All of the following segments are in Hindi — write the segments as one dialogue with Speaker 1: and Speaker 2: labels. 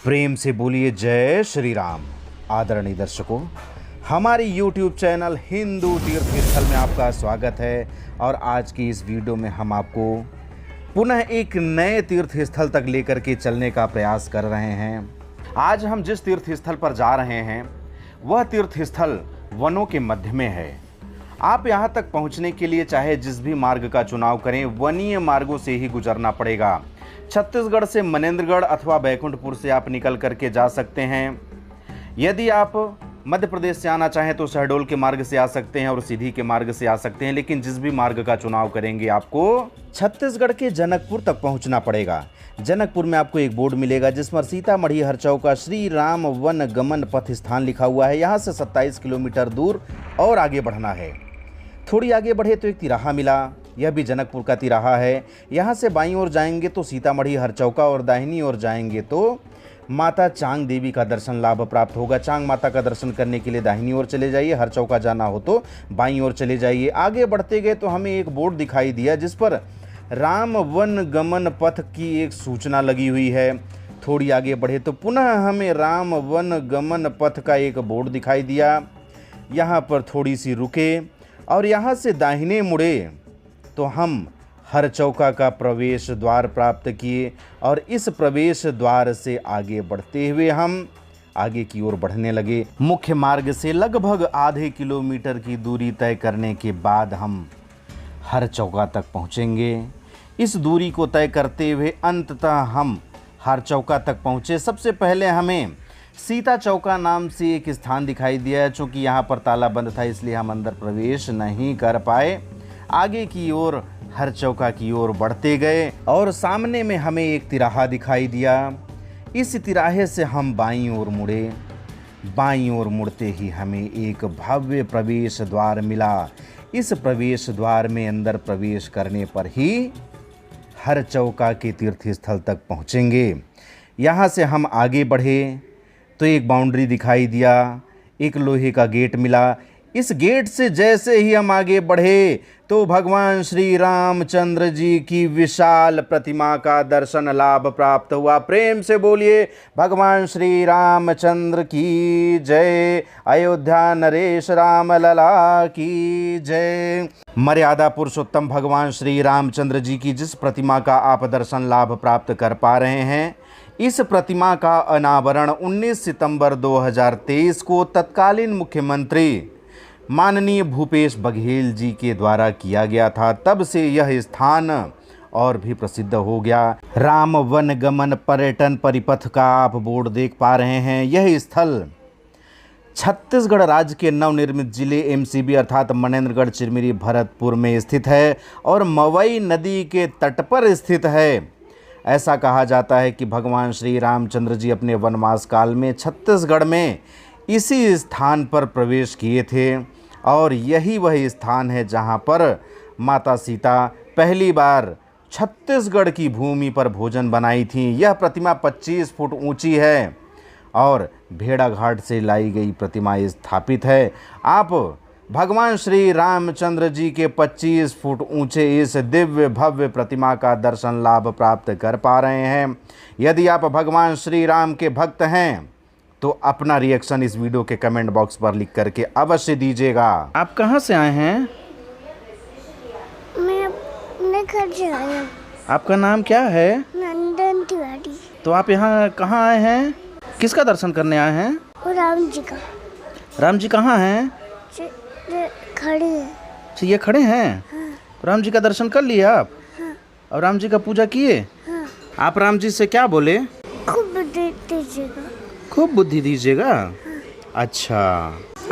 Speaker 1: प्रेम से बोलिए जय श्री राम। आदरणीय दर्शकों, हमारी YouTube चैनल हिंदू तीर्थ स्थल में आपका स्वागत है। और आज की इस वीडियो में हम आपको पुनः एक नए तीर्थ स्थल तक लेकर के चलने का प्रयास कर रहे हैं। आज हम जिस तीर्थ स्थल पर जा रहे हैं वह तीर्थ स्थल वनों के मध्य में है। आप यहाँ तक पहुँचने के लिए चाहे जिस भी मार्ग का चुनाव करें, वनीय मार्गों से ही गुजरना पड़ेगा। छत्तीसगढ़ से मनेंद्रगढ़ अथवा बैकुंठपुर से आप निकल करके जा सकते हैं। यदि आप मध्य प्रदेश से आना चाहें तो शहडोल के मार्ग से आ सकते हैं और सीधी के मार्ग से आ सकते हैं। लेकिन जिस भी मार्ग का चुनाव करेंगे आपको छत्तीसगढ़ के जनकपुर तक पहुंचना पड़ेगा। जनकपुर में आपको एक बोर्ड मिलेगा जिस पर सीतामढ़ी हरचौका श्री राम वन गमन पथ स्थान लिखा हुआ है। यहाँ से 27 किलोमीटर दूर और आगे बढ़ना है। थोड़ी आगे बढ़े तो एक तिराहा मिला, यह भी जनकपुर का तिराहा है। यहाँ से बाईं ओर जाएंगे तो सीतामढ़ी हरचौका और दाहिनी ओर जाएंगे तो माता चांग देवी का दर्शन लाभ प्राप्त होगा। चांग माता का दर्शन करने के लिए दाहिनी ओर चले जाइए, हरचौका जाना हो तो बाईं ओर चले जाइए। आगे बढ़ते गए तो हमें एक बोर्ड दिखाई दिया जिस पर राम वन गमन पथ की एक सूचना लगी हुई है। थोड़ी आगे बढ़े तो पुनः हमें राम वन गमन पथ का एक बोर्ड दिखाई दिया। यहाँ पर थोड़ी सी रुके और यहाँ से दाहिने मुड़े तो हम हरचौका का प्रवेश द्वार प्राप्त किए और इस प्रवेश द्वार से आगे बढ़ते हुए हम आगे की ओर बढ़ने लगे। मुख्य मार्ग से लगभग आधे किलोमीटर की दूरी तय करने के बाद हम हरचौका तक पहुँचेंगे। इस दूरी को तय करते हुए अंततः हम हरचौका तक पहुँचे। सबसे पहले हमें सीता चौका नाम से एक स्थान दिखाई दिया। चूँकि यहाँ पर ताला बंद था इसलिए हम अंदर प्रवेश नहीं कर पाए। आगे की ओर हरचौका की ओर बढ़ते गए और सामने में हमें एक तिराहा दिखाई दिया। इस तिराहे से हम बाईं ओर मुड़े। बाईं ओर मुड़ते ही हमें एक भव्य प्रवेश द्वार मिला। इस प्रवेश द्वार में अंदर प्रवेश करने पर ही हरचौका के तीर्थ स्थल तक पहुँचेंगे। यहाँ से हम आगे बढ़े तो एक बाउंड्री दिखाई दिया, एक लोहे का गेट मिला। इस गेट से जैसे ही हम आगे बढ़े तो भगवान श्री रामचंद्र जी की विशाल प्रतिमा का दर्शन लाभ प्राप्त हुआ। प्रेम से बोलिए भगवान श्री रामचंद्र की जय। अयोध्या नरेश राम लला की जय। मर्यादा पुरुषोत्तम भगवान श्री रामचंद्र जी की जिस प्रतिमा का आप दर्शन लाभ प्राप्त कर पा रहे हैं, इस प्रतिमा का अनावरण 19 सितंबर 2023 को तत्कालीन मुख्यमंत्री माननीय भूपेश बघेल जी के द्वारा किया गया था। तब से यह स्थान और भी प्रसिद्ध हो गया। राम वन गमन पर्यटन परिपथ का आप बोर्ड देख पा रहे हैं। यह स्थल छत्तीसगढ़ राज्य के नवनिर्मित जिले MCB अर्थात मनेंद्रगढ़ चिरमिरी भरतपुर में स्थित है और मवई नदी के तट पर स्थित है। ऐसा कहा जाता है कि भगवान श्री रामचंद्र जी अपने वनवास काल में छत्तीसगढ़ में इसी स्थान पर प्रवेश किए थे और यही वह स्थान है जहां पर माता सीता पहली बार छत्तीसगढ़ की भूमि पर भोजन बनाई थी। यह प्रतिमा 25 फुट ऊंची है और भेड़ाघाट से लाई गई प्रतिमा स्थापित है। आप भगवान श्री रामचंद्र जी के 25 फुट ऊंचे इस दिव्य भव्य प्रतिमा का दर्शन लाभ प्राप्त कर पा रहे हैं। यदि आप भगवान श्री राम के भक्त हैं तो अपना रिएक्शन इस वीडियो के कमेंट बॉक्स पर लिख करके अवश्य दीजिएगा। आप कहां से आए हैं?
Speaker 2: मैं अपने घर से आया हूं।
Speaker 1: आपका नाम क्या है?
Speaker 2: नंदन तिवारी।
Speaker 1: तो आप यहाँ कहाँ आए हैं? किसका दर्शन करने आए हैं?
Speaker 2: राम जी का।
Speaker 1: राम जी कहाँ हैं?
Speaker 2: खड़े हैं।
Speaker 1: अच्छा, ये खड़े हैं।
Speaker 2: हाँ।
Speaker 1: राम जी का दर्शन कर लिए आप?
Speaker 2: हाँ।
Speaker 1: और राम जी का पूजा किए?
Speaker 2: हाँ।
Speaker 1: आप राम जी से क्या बोले?
Speaker 2: खूब बुद्धि दीजिएगा।
Speaker 1: खूब बुद्धि दीजिएगा।
Speaker 2: हाँ।
Speaker 1: अच्छा,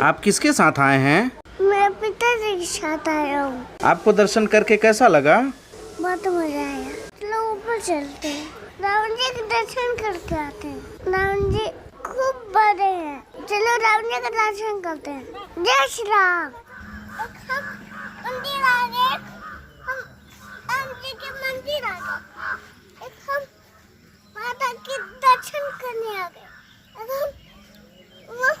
Speaker 1: आप किसके साथ आए हैं?
Speaker 2: मैं पिताजी के साथ आया हूँ।
Speaker 1: आपको दर्शन करके कैसा लगा?
Speaker 2: बहुत मजा आया। चलो ऊपर चलते हैं, राम जी के दर्शन करके आते हैं। राम जी खूब बड़े हैं। चलो राम जी का दर्शन करते हैं। जय श्री राम। हम मंदिर आ गए। हम राम जी के मंदिर आ गए। हम माता के दर्शन करने आ गए। वो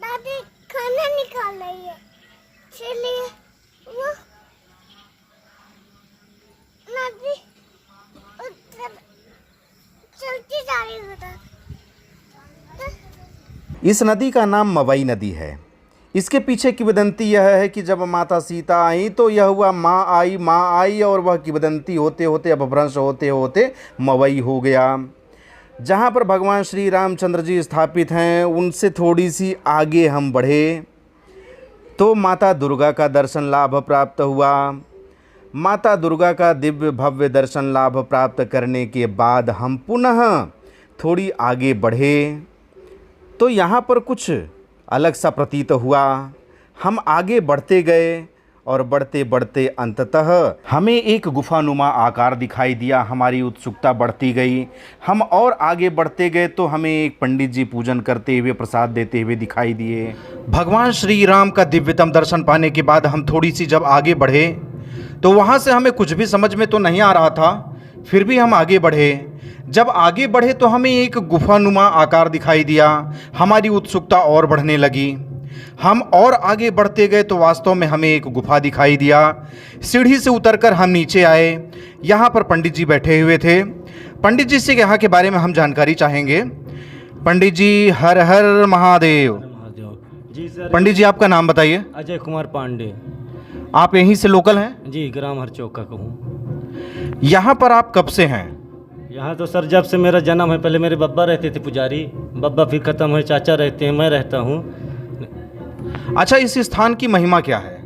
Speaker 2: दादी खाना निकाल रही है, चलिए वो नदी उधर चलती जा रही है।
Speaker 1: इस नदी का नाम मवई नदी है। इसके पीछे किंवदंती यह है कि जब माता सीता आई तो यह हुआ माँ आई और वह किंवदंती होते होते अपभ्रंश होते होते मवई हो गया। जहाँ पर भगवान श्री रामचंद्र जी स्थापित हैं उनसे थोड़ी सी आगे हम बढ़े तो माता दुर्गा का दर्शन लाभ प्राप्त हुआ। माता दुर्गा का दिव्य भव्य दर्शन लाभ प्राप्त करने के बाद हम पुनः थोड़ी आगे बढ़े तो यहाँ पर कुछ अलग सा प्रतीत हुआ। हम आगे बढ़ते गए और बढ़ते बढ़ते अंततः हमें एक गुफानुमा आकार दिखाई दिया। हमारी उत्सुकता बढ़ती गई। हम और आगे बढ़ते गए तो हमें एक पंडित जी पूजन करते हुए प्रसाद देते हुए दिखाई दिए। भगवान श्री राम का दिव्यतम दर्शन पाने के बाद हम थोड़ी सी जब आगे बढ़े तो वहाँ से हमें कुछ भी समझ में तो नहीं आ रहा था, फिर भी हम आगे बढ़े। जब आगे बढ़े तो हमें एक गुफानुमा आकार दिखाई दिया। हमारी उत्सुकता और बढ़ने लगी। हम और आगे बढ़ते गए तो वास्तव में हमें एक गुफा दिखाई दिया। सीढ़ी से उतरकर हम नीचे आए। यहाँ पर पंडित जी बैठे हुए थे। पंडित जी से यहाँ के बारे में हम जानकारी चाहेंगे। पंडित जी हर हर महादेव।
Speaker 3: जी सर।
Speaker 1: पंडित जी आपका नाम बताइए।
Speaker 3: अजय कुमार पांडे।
Speaker 1: आप यहीं से लोकल हैं?
Speaker 3: जी, ग्राम हरचौक का हूँ।
Speaker 1: यहाँ पर आप कब से हैं?
Speaker 3: यहाँ तो सर जब से मेरा जन्म है। पहले मेरे बब्बा रहते थे पुजारी, बब्बा फिर ख़त्म हुए, चाचा रहते हैं, मैं रहता हूँ।
Speaker 1: अच्छा, इस स्थान की महिमा क्या है?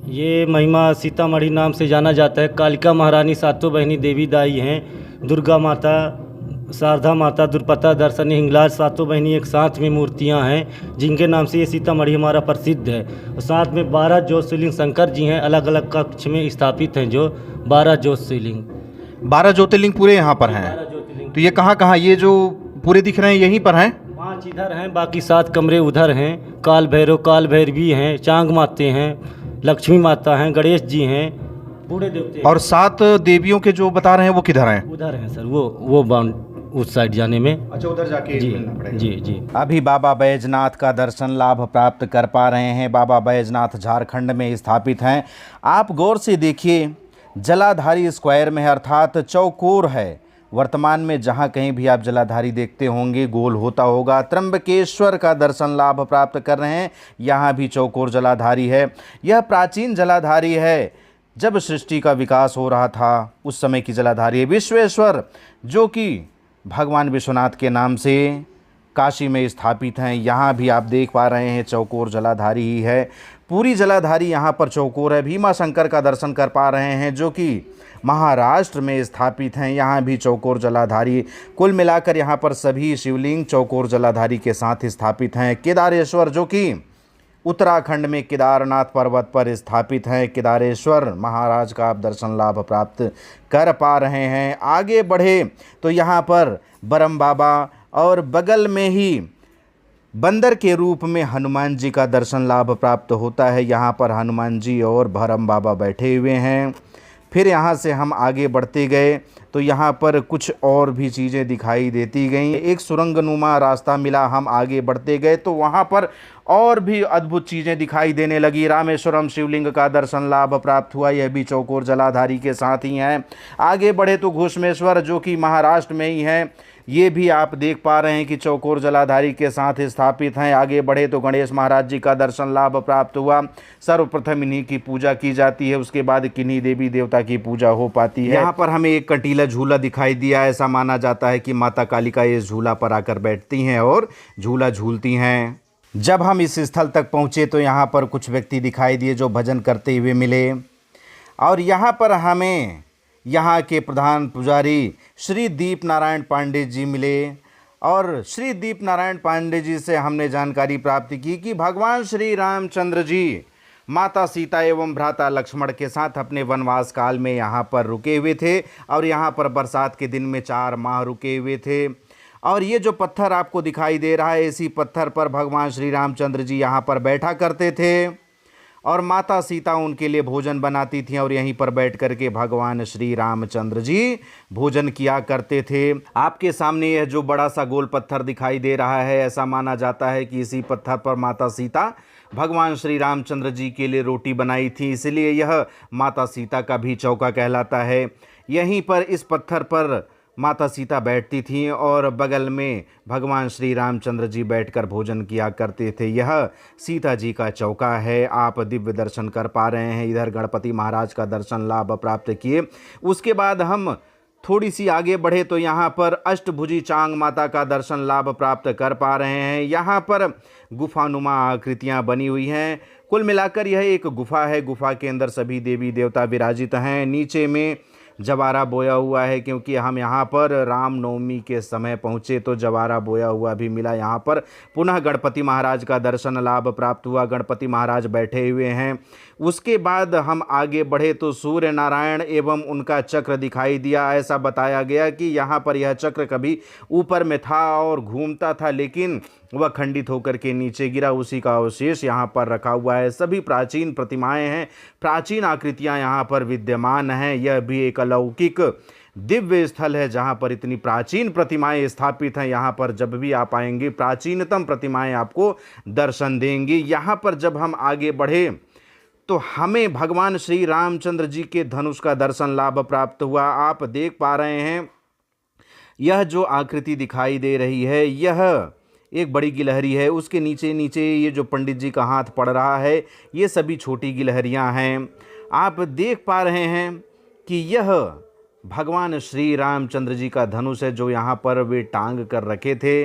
Speaker 3: ये महिमा सीतामढ़ी नाम से जाना जाता है। कालिका महारानी सातों बहनी देवी दाई हैं। दुर्गा माता, शारदा माता, दुर्पता, दर्शनी, हिंगलाज सातों बहनी एक साथ में मूर्तियां हैं जिनके नाम से ये सीतामढ़ी हमारा प्रसिद्ध है। और साथ में 12 ज्योतिर्लिंग शंकर जी हैं, अलग अलग कक्ष में स्थापित हैं जो 12 ज्योतिर्लिंग।
Speaker 1: 12 ज्योतिर्लिंग पूरे यहाँ पर हैं।
Speaker 3: 12 ज्योतिर्लिंग।
Speaker 1: तो ये कहाँ ये जो पूरे दिख रहे हैं यहीं पर हैं?
Speaker 3: 5 इधर हैं, बाकी 7 कमरे उधर हैं। काल भैरवी हैं, चांग माते हैं, लक्ष्मी माता हैं, गणेश जी हैं, बूढ़े देवते हैं।
Speaker 1: और 7 देवियों के जो बता रहे हैं वो किधर हैं?
Speaker 3: उधर हैं सर, वो बाउंड उस साइड जाने में।
Speaker 1: अच्छा, उधर जाके
Speaker 3: जी
Speaker 1: मिलना पड़ेगा।
Speaker 3: जी जी।
Speaker 1: अभी बाबा बैजनाथ का दर्शन लाभ प्राप्त कर पा रहे हैं। बाबा बैजनाथ झारखंड में स्थापित हैं। आप गौर से देखिए, जलाधारी स्क्वायर में है, अर्थात चौकोर है। वर्तमान में जहाँ कहीं भी आप जलाधारी देखते होंगे गोल होता होगा। त्र्यंबकेश्वर का दर्शन लाभ प्राप्त कर रहे हैं। यहाँ भी चौकोर जलाधारी है। यह प्राचीन जलाधारी है। जब सृष्टि का विकास हो रहा था उस समय की जलाधारी है। विश्वेश्वर जो कि भगवान विश्वनाथ के नाम से काशी में स्थापित हैं। यहाँ भी आप देख पा रहे हैं चौकोर जलाधारी ही है। पूरी जलाधारी यहाँ पर चौकोर है। भीमा शंकर का दर्शन कर पा रहे हैं जो कि महाराष्ट्र में स्थापित हैं। यहाँ भी चौकोर जलाधारी। कुल मिलाकर यहाँ पर सभी शिवलिंग चौकोर जलाधारी के साथ स्थापित हैं। केदारेश्वर जो कि उत्तराखंड में केदारनाथ पर्वत पर स्थापित हैं। केदारेश्वर महाराज का आप दर्शन लाभ प्राप्त कर पा रहे हैं। आगे बढ़े तो यहाँ पर बरम बाबा और बगल में ही बंदर के रूप में हनुमान जी का दर्शन लाभ प्राप्त होता है। यहाँ पर हनुमान जी और बरम बाबा बैठे हुए हैं। फिर यहाँ से हम आगे बढ़ते गए तो यहाँ पर कुछ और भी चीज़ें दिखाई देती गईं। एक सुरंगनुमा रास्ता मिला। हम आगे बढ़ते गए तो वहाँ पर और भी अद्भुत चीज़ें दिखाई देने लगी। रामेश्वरम शिवलिंग का दर्शन लाभ प्राप्त हुआ। यह भी चौकोर जलाधारी के साथ ही हैं। आगे बढ़े तो घुश्मेश्वर जो कि महाराष्ट्र में ही है। ये भी आप देख पा रहे हैं कि चौकोर जलाधारी के साथ स्थापित हैं। आगे बढ़े तो गणेश महाराज जी का दर्शन लाभ प्राप्त हुआ। सर्वप्रथम इन्हीं की पूजा की जाती है, उसके बाद किन्हीं देवी देवता की पूजा हो पाती है। यहाँ पर हमें एक कंटीला झूला दिखाई दिया। ऐसा माना जाता है कि माता कालिका इस झूला पर आकर बैठती हैं और झूला झूलती हैं। जब हम इस स्थल तक पहुँचे तो यहाँ पर कुछ व्यक्ति दिखाई दिए जो भजन करते हुए मिले। और यहाँ पर हमें यहाँ के प्रधान पुजारी श्री दीप नारायण पांडे जी मिले। और श्री दीप नारायण पांडे जी से हमने जानकारी प्राप्त की कि भगवान श्री रामचंद्र जी माता सीता एवं भ्राता लक्ष्मण के साथ अपने वनवास काल में यहाँ पर रुके हुए थे और यहाँ पर बरसात के दिन में 4 माह रुके हुए थे। और ये जो पत्थर आपको दिखाई दे रहा है, इसी पत्थर पर भगवान श्री रामचंद्र जी यहाँ पर बैठा करते थे और माता सीता उनके लिए भोजन बनाती थी और यहीं पर बैठ कर के भगवान श्री रामचंद्र जी भोजन किया करते थे। आपके सामने यह जो बड़ा सा गोल पत्थर दिखाई दे रहा है, ऐसा माना जाता है कि इसी पत्थर पर माता सीता भगवान श्री रामचंद्र जी के लिए रोटी बनाई थी, इसलिए यह माता सीता का भी चौका कहलाता है। यहीं पर इस पत्थर पर माता सीता बैठती थीं और बगल में भगवान श्री रामचंद्र जी बैठकर भोजन किया करते थे। यह सीता जी का चौका है, आप दिव्य दर्शन कर पा रहे हैं। इधर गणपति महाराज का दर्शन लाभ प्राप्त किए। उसके बाद हम थोड़ी सी आगे बढ़े तो यहाँ पर अष्टभुजी चांग माता का दर्शन लाभ प्राप्त कर पा रहे हैं। यहाँ पर गुफानुमा आकृतियाँ बनी हुई हैं। कुल मिलाकर यह एक गुफा है। गुफा के अंदर सभी देवी देवता विराजित हैं। नीचे में जवारा बोया हुआ है, क्योंकि हम यहाँ पर रामनवमी के समय पहुँचे तो जवारा बोया हुआ भी मिला। यहाँ पर पुनः गणपति महाराज का दर्शन लाभ प्राप्त हुआ। गणपति महाराज बैठे हुए हैं। उसके बाद हम आगे बढ़े तो सूर्य नारायण एवं उनका चक्र दिखाई दिया। ऐसा बताया गया कि यहाँ पर यह चक्र कभी ऊपर में था और घूमता था, लेकिन वह खंडित होकर के नीचे गिरा। उसी का अवशेष यहाँ पर रखा हुआ है। सभी प्राचीन प्रतिमाएं हैं, प्राचीन आकृतियाँ यहाँ पर विद्यमान हैं। यह भी एक अलौकिक दिव्य स्थल है जहाँ पर इतनी प्राचीन प्रतिमाएं स्थापित हैं। यहाँ पर जब भी आप आएंगे प्राचीनतम प्रतिमाएं आपको दर्शन देंगी। यहाँ पर जब हम आगे बढ़े तो हमें भगवान श्री रामचंद्र जी के धनुष का दर्शन लाभ प्राप्त हुआ। आप देख पा रहे हैं यह जो आकृति दिखाई दे रही है यह एक बड़ी गिलहरी है। उसके नीचे नीचे ये जो पंडित जी का हाथ पड़ रहा है ये सभी छोटी गिलहरियां हैं। आप देख पा रहे हैं कि यह भगवान श्री रामचंद्र जी का धनुष है जो यहाँ पर वे टांग कर रखे थे।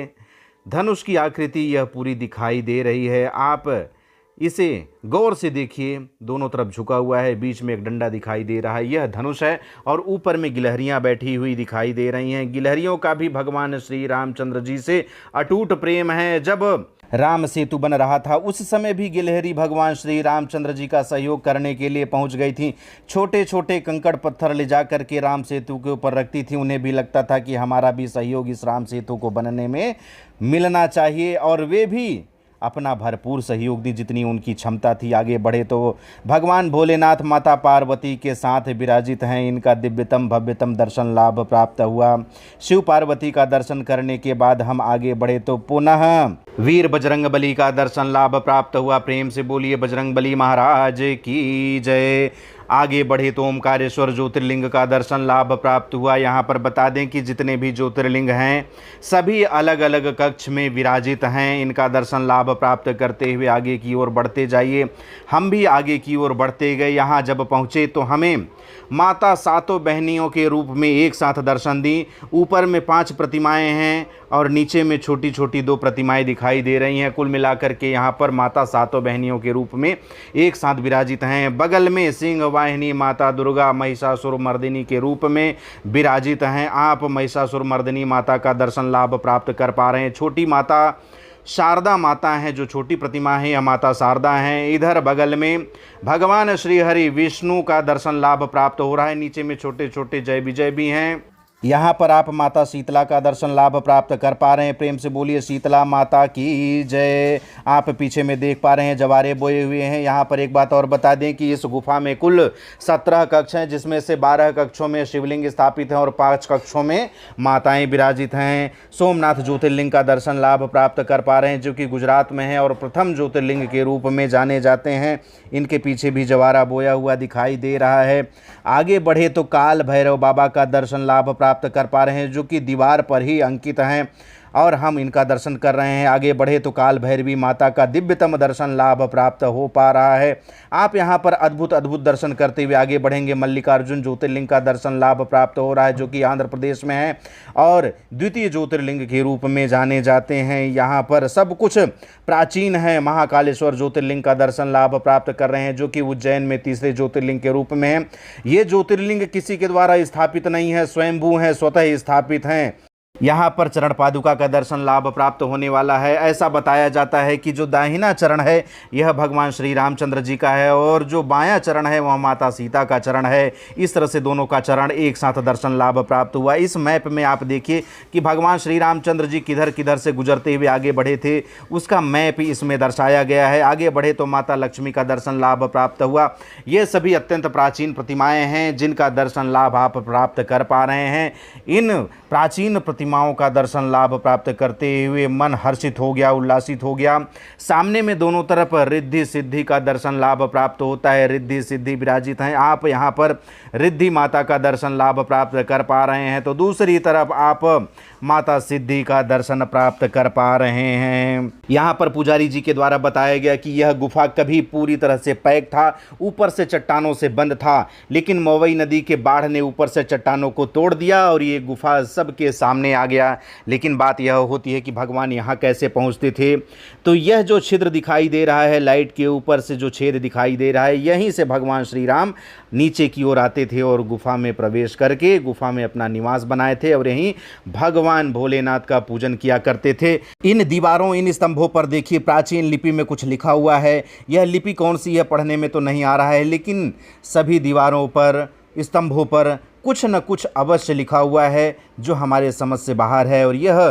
Speaker 1: धनुष की आकृति यह पूरी दिखाई दे रही है। आप इसे गौर से देखिए, दोनों तरफ झुका हुआ है, बीच में एक डंडा दिखाई दे रहा है। यह धनुष है और ऊपर में गिलहरियां बैठी हुई दिखाई दे रही हैं। गिलहरियों का भी भगवान श्री रामचंद्र जी से अटूट प्रेम है। जब राम सेतु बन रहा था उस समय भी गिलहरी भगवान श्री रामचंद्र जी का सहयोग करने के लिए पहुंच गई थी। छोटे छोटे कंकड़ पत्थर ले जा करके राम सेतु के ऊपर रखती थी। उन्हें भी लगता था कि हमारा भी सहयोग इस राम सेतु को बनने में मिलना चाहिए, और वे भी अपना भरपूर सहयोग दी जितनी उनकी क्षमता थी। आगे बढ़े तो भगवान भोलेनाथ माता पार्वती के साथ विराजित हैं। इनका दिव्यतम भव्यतम दर्शन लाभ प्राप्त हुआ। शिव पार्वती का दर्शन करने के बाद हम आगे बढ़े तो पुनः वीर बजरंगबली का दर्शन लाभ प्राप्त हुआ। प्रेम से बोलिए बजरंगबली महाराज की जय। आगे बढ़े तो ओमकारेश्वर ज्योतिर्लिंग का दर्शन लाभ प्राप्त हुआ। यहाँ पर बता दें कि जितने भी ज्योतिर्लिंग हैं सभी अलग अलग कक्ष में विराजित हैं। इनका दर्शन लाभ प्राप्त करते हुए आगे की ओर बढ़ते जाइए। हम भी आगे की ओर बढ़ते गए। यहाँ जब पहुँचे तो हमें माता सातों बहनियों के रूप में एक साथ दर्शन दी। ऊपर में 5 प्रतिमाएं हैं और नीचे में छोटी छोटी 2 प्रतिमाएं दिखाई दे रही हैं। कुल मिलाकर के यहाँ पर माता सातों बहनियों के रूप में एक साथ विराजित हैं। बगल में सिंह वाहिनी माता दुर्गा महिषासुर मर्दिनी के रूप में विराजित हैं। आप महिषासुर मर्दिनी माता का दर्शन लाभ प्राप्त कर पा रहे हैं। छोटी माता शारदा माता हैं, जो छोटी प्रतिमा है, यह माता शारदा हैं। इधर बगल में भगवान श्री हरि विष्णु का दर्शन लाभ प्राप्त हो रहा है। नीचे में छोटे छोटे जय विजय भी हैं। यहाँ पर आप माता शीतला का दर्शन लाभ प्राप्त कर पा रहे हैं। प्रेम से बोलिए शीतला माता की जय। आप पीछे में देख पा रहे हैं जवारे बोए हुए हैं। यहाँ पर एक बात और बता दें कि इस गुफा में कुल 17 कक्ष हैं, जिसमें से 12 कक्षों में शिवलिंग स्थापित हैं और 5 कक्षों में माताएं विराजित हैं। सोमनाथ ज्योतिर्लिंग का दर्शन लाभ प्राप्त कर पा रहे हैं, जो कि गुजरात में है और प्रथम ज्योतिर्लिंग के रूप में जाने जाते हैं। इनके पीछे भी जवारा बोया हुआ दिखाई दे रहा है। आगे बढ़े तो काल भैरव बाबा का दर्शन लाभ प्राप्त कर पा रहे हैं, जो कि दीवार पर ही अंकित हैं और हम इनका दर्शन कर रहे हैं। आगे बढ़े तो काल भैरवी माता का दिव्यतम दर्शन लाभ प्राप्त हो पा रहा है। आप यहाँ पर अद्भुत अद्भुत दर्शन करते हुए आगे बढ़ेंगे। मल्लिकार्जुन ज्योतिर्लिंग का दर्शन लाभ प्राप्त हो रहा है, जो कि आंध्र प्रदेश में है और द्वितीय ज्योतिर्लिंग के रूप में जाने जाते हैं। यहाँ पर सब कुछ प्राचीन है। महाकालेश्वर ज्योतिर्लिंग का दर्शन लाभ प्राप्त कर रहे हैं, जो कि उज्जैन में तीसरे ज्योतिर्लिंग के रूप में है। ये ज्योतिर्लिंग किसी के द्वारा स्थापित नहीं है, स्वयंभू हैं, स्वतः स्थापित हैं। यहाँ पर चरण पादुका का दर्शन लाभ प्राप्त होने वाला है। ऐसा बताया जाता है कि जो दाहिना चरण है यह भगवान श्री रामचंद्र जी का है और जो बायां चरण है वह माता सीता का चरण है। इस तरह से दोनों का चरण एक साथ दर्शन लाभ प्राप्त हुआ। इस मैप में आप देखिए कि भगवान श्री रामचंद्र जी किधर किधर से गुजरते हुए आगे बढ़े थे, उसका मैप इसमें दर्शाया गया है। आगे बढ़े तो माता लक्ष्मी का दर्शन लाभ प्राप्त हुआ। ये सभी अत्यंत प्राचीन प्रतिमाएँ हैं जिनका दर्शन लाभ आप प्राप्त कर पा रहे हैं। इन प्राचीन प्रतिमाओं का दर्शन लाभ प्राप्त करते हुए मन हर्षित हो गया, उल्लासित हो गया। सामने में दोनों तरफ रिद्धि सिद्धि का दर्शन लाभ प्राप्त होता है, रिद्धि सिद्धि विराजित हैं। आप यहाँ पर रिद्धि माता का दर्शन लाभ प्राप्त कर पा रहे हैं, तो दूसरी तरफ आप माता सिद्धि का दर्शन प्राप्त कर पा रहे हैं। यहाँ पर पुजारी जी के द्वारा बताया गया कि यह गुफा कभी पूरी तरह से पैक था, ऊपर से चट्टानों से बंद था, लेकिन मवई नदी के बाढ़ ने ऊपर से चट्टानों को तोड़ दिया और ये गुफा सबके सामने आ गया। लेकिन बात यह होती है कि भगवान यहाँ कैसे पहुँचते थे। तो यह जो छिद्र दिखाई दे रहा है, लाइट के ऊपर से जो छेद दिखाई दे रहा है, यहीं से भगवान श्री राम नीचे की ओर आते थे और गुफा में प्रवेश करके गुफा में अपना निवास बनाए थे और यहीं भगवान भोलेनाथ का पूजन किया करते थे। इन दीवारों, इन स्तंभों पर देखिए प्राचीन लिपि में कुछ लिखा हुआ है। यह लिपि कौन सी है पढ़ने में तो नहीं आ रहा है, लेकिन सभी दीवारों पर, स्तंभों पर कुछ न कुछ अवश्य लिखा हुआ है जो हमारे समझ से बाहर है। और यह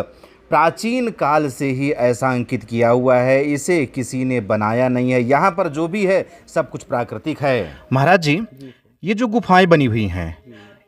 Speaker 1: प्राचीन काल से ही ऐसा अंकित किया हुआ है, इसे किसी ने बनाया नहीं है। यहाँ पर जो भी है सब कुछ प्राकृतिक है। महाराज जी, ये जो गुफाएं बनी हुई हैं,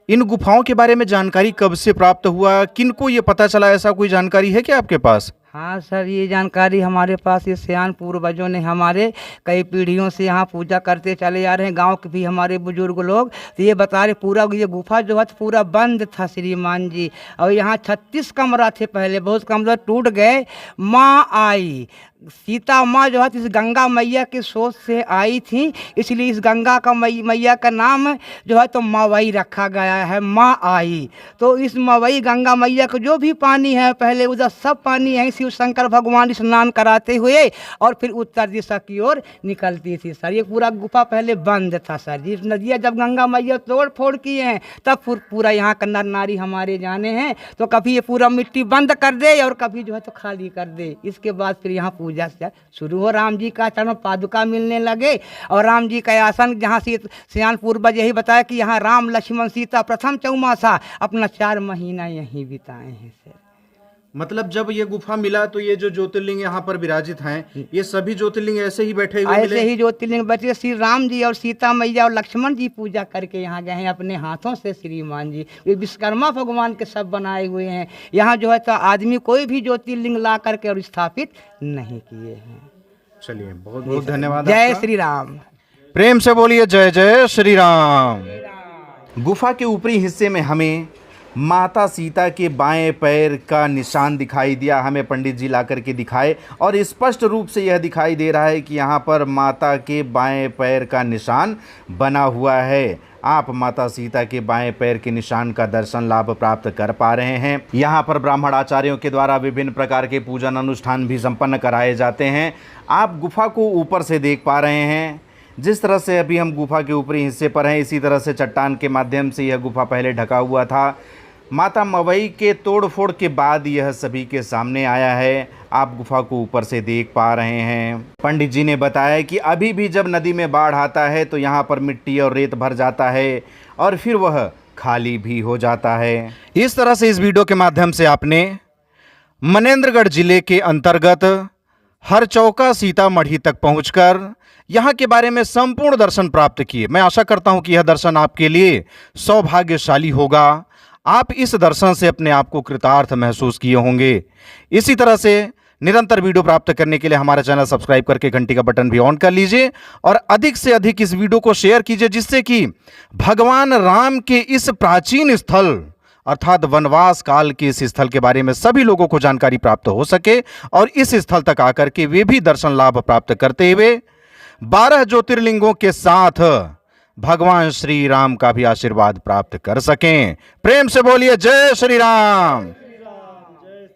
Speaker 1: इन गुफाओं के बारे में जानकारी कब से प्राप्त हुआ, किनको ये पता चला, ऐसा कोई जानकारी है क्या आपके पास?
Speaker 4: हाँ सर, ये जानकारी हमारे पास, ये सियान पूर्वजों ने हमारे कई पीढ़ियों से यहाँ पूजा करते चले आ रहे हैं। गांव के भी हमारे बुजुर्ग लोग तो ये बता रहे, पूरा ये गुफा जो है पूरा बंद था श्रीमान जी। और यहाँ 36 कमरा थे पहले, बहुत कमरा टूट गए। माँ आई, सीता माँ जो है इस गंगा मैया के सोच से आई थी, इसलिए इस गंगा का मैया का नाम जो है तो मवई रखा गया है। माँ आई तो इस मवई गंगा मैया का जो भी पानी है पहले उधर सब पानी है, शिव शंकर भगवान स्नान कराते हुए और फिर उत्तर दिशा की ओर निकलती थी सर। ये पूरा गुफा पहले बंद था सर जी। नदियाँ जब गंगा मैया तोड़ फोड़ किए हैं तब पूरा यहाँ का नर नारी हमारे जाने हैं, तो कभी ये पूरा मिट्टी बंद कर दे और कभी जो है तो खाली कर दे। इसके बाद फिर यहाँ पूजा शुरू हो, राम जी का चरण पादुका मिलने लगे और राम जी का आसन, जहाँ से सियान पूर्वज यही बताया कि यहाँ राम लक्ष्मण सीता प्रथम चौमासा अपना 4 महीना यहीं बिताए हैं सर।
Speaker 1: मतलब जब ये गुफा मिला तो ये जो ज्योतिर्लिंग यहाँ पर विराजित हैं, ये सभी ज्योतिर्लिंग ऐसे ही बैठे हुए मिले?
Speaker 4: ऐसे ही ज्योतिर्लिंग बैठे, श्री राम जी और सीता मैया और लक्ष्मण जी पूजा करके यहाँ गए हैं अपने हाथों से। श्रीमान जी ये विश्वकर्मा भगवान के सब बनाए हुए हैं। यहाँ जो है तो आदमी कोई भी ज्योतिर्लिंग ला करके और स्थापित नहीं किए हैं।
Speaker 1: चलिए, बहुत बहुत धन्यवाद।
Speaker 4: जय श्री राम।
Speaker 1: प्रेम से बोलिए जय जय श्री राम। गुफा के ऊपरी हिस्से में हमें माता सीता के बाएं पैर का निशान दिखाई दिया, हमें पंडित जी ला करके दिखाए और स्पष्ट रूप से यह दिखाई दे रहा है कि यहाँ पर माता के बाएं पैर का निशान बना हुआ है। आप माता सीता के बाएं पैर के निशान का दर्शन लाभ प्राप्त कर पा रहे हैं। यहाँ पर ब्राह्मण आचार्यों के द्वारा विभिन्न प्रकार के पूजन अनुष्ठान भी संपन्न कराए जाते हैं। आप गुफा को ऊपर से देख पा रहे हैं। जिस तरह से अभी हम गुफा के ऊपरी हिस्से पर हैं, इसी तरह से चट्टान के माध्यम से यह गुफा पहले ढका हुआ था। माता मवई के तोड़ फोड़ के बाद यह सभी के सामने आया है। आप गुफा को ऊपर से देख पा रहे हैं। पंडित जी ने बताया कि अभी भी जब नदी में बाढ़ आता है तो यहाँ पर मिट्टी और रेत भर जाता है और फिर वह खाली भी हो जाता है। इस तरह से इस वीडियो के माध्यम से आपने मनेंद्रगढ़ जिले के अंतर्गत हरचौका सीतामढ़ी तक पहुंचकर यहाँ के बारे में संपूर्ण दर्शन प्राप्त किए। मैं आशा करता हूँ कि यह दर्शन आपके लिए सौभाग्यशाली होगा। आप इस दर्शन से अपने आप को कृतार्थ महसूस किए होंगे। इसी तरह से निरंतर वीडियो प्राप्त करने के लिए हमारा चैनल सब्सक्राइब करके घंटी का बटन भी ऑन कर लीजिए और अधिक से अधिक इस वीडियो को शेयर कीजिए, जिससे कि भगवान राम के इस प्राचीन स्थल अर्थात वनवास काल के इस स्थल के बारे में सभी लोगों को जानकारी प्राप्त हो सके और इस स्थल तक आकर के वे भी दर्शन लाभ प्राप्त करते हुए 12 ज्योतिर्लिंगों के साथ भगवान श्री राम का भी आशीर्वाद प्राप्त कर सकें। प्रेम से बोलिए जय श्री राम।